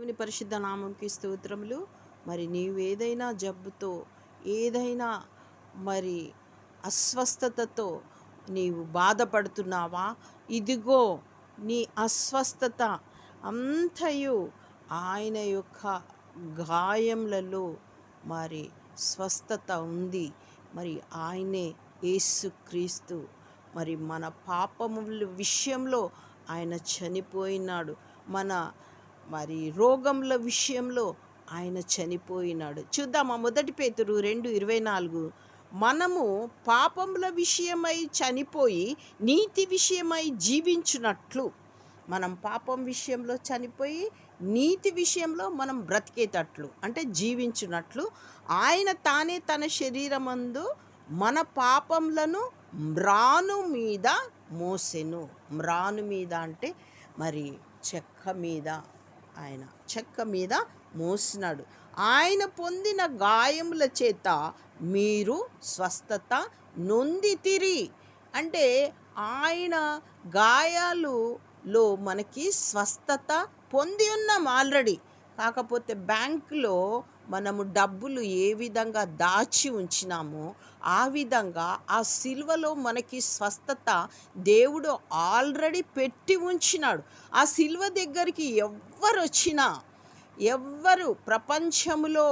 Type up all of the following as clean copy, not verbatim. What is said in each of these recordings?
దేవుని పరిశుద్ధ నామంకి స్తోత్రములు. మరి నీవేదైనా జబ్బుతో, ఏదైనా మరి అస్వస్థతతో నీవు బాధపడుతున్నావా? ఇదిగో నీ అస్వస్థత అంతయు ఆయన యొక్క గాయములలో మరి స్వస్థత ఉంది. మరి ఆయనే యేసుక్రీస్తు. మరి మన పాపముల విషయంలో ఆయన చనిపోయినాడు. మన మరి రోగముల విషయంలో ఆయన చనిపోయినాడు. చూద్దామా? మొదటి పేతురు 2:24. మనము పాపముల విషయమై చనిపోయి నీతి విషయమై జీవించున్నట్లు, మనం పాపం విషయంలో చనిపోయి నీతి విషయంలో మనం బ్రతికేటట్లు అంటే జీవించున్నట్లు ఆయన తానే తన శరీరమందు మన పాపములను మ్రాను మీద మోసెను. మ్రాను మీద అంటే మరి చెక్క మీద, ఆయన చెక్క మీద మోసినాడు. ఆయన పొందిన గాయముల చేత మీరు స్వస్థత నొందితిరి. అంటే ఆయన గాయాలులో మనకి స్వస్థత పొంది ఉన్నాం ఆల్రెడీ. కాకపోతే బ్యాంకులో మనము డబ్బులు ఏ విధంగా దాచి ఉంచినామో ఆ విధంగా ఆ సిలువలో మనకి స్వస్థత దేవుడు ఆల్రెడీ పెట్టి ఉంచినాడు. ఆ సిలువ దగ్గరికి ఎవ్వరు వచ్చినా, ఎవ్వరు ప్రపంచములో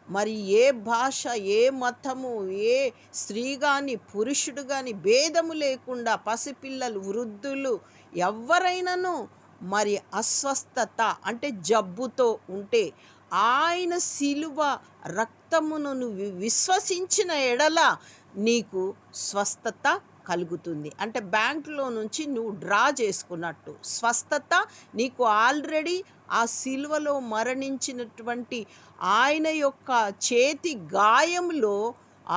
మరి ఏ భాష, ఏ మతము, ఏ స్త్రీ కానీ పురుషుడు కానీ భేదము లేకుండా పసిపిల్లలు, వృద్ధులు ఎవరైనాను మరి అస్వస్థత అంటే జబ్బుతో ఉంటే ఆయన సిలువ రక్తమును నువ్వు విశ్వసించిన ఎడల నీకు స్వస్థత కలుగుతుంది. అంటే బ్యాంకులో నుంచి నువ్వు డ్రా చేసుకున్నట్టు స్వస్థత నీకు ఆల్రెడీ ఆ సిలువలో మరణించినటువంటి ఆయన యొక్క చేతి గాయంలో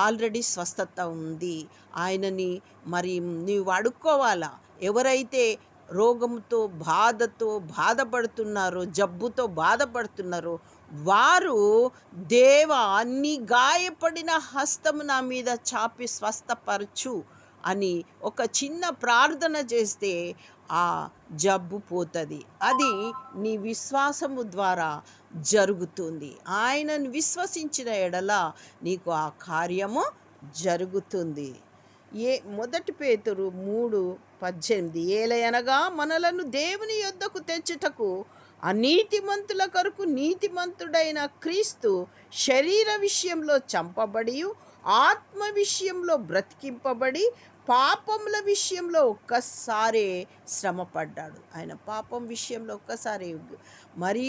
ఆల్రెడీ స్వస్థత ఉంది. ఆయనని మరి నీవు అడుక్కోవాలా. ఎవరైతే రోగంతో బాధతో బాధపడుతున్నారో, జబ్బుతో బాధపడుతున్నారో వారు దేవా నీ గాయపడిన హస్తము నా మీద చాపి స్వస్థపరచు అని ఒక చిన్న ప్రార్థన చేస్తే ఆ జబ్బు పోతుంది. అది నీ విశ్వాసము ద్వారా జరుగుతుంది. ఆయనను విశ్వసించిన ఎడల నీకు ఆ కార్యము జరుగుతుంది. మొదటి పేతురు 3:18 ఏలయనగా మనలను దేవుని యొద్దకు తెచ్చుటకు అనీతిమంతుల కొరకు నీతిమంతుడైన క్రీస్తు శరీర విషయంలో చంపబడి ఆత్మ విషయంలో బ్రతికింపబడి పాపముల విషయంలో ఒక్కసారే శ్రమపడ్డాడు. ఆయన పాపం విషయంలో ఒక్కసారి మరీ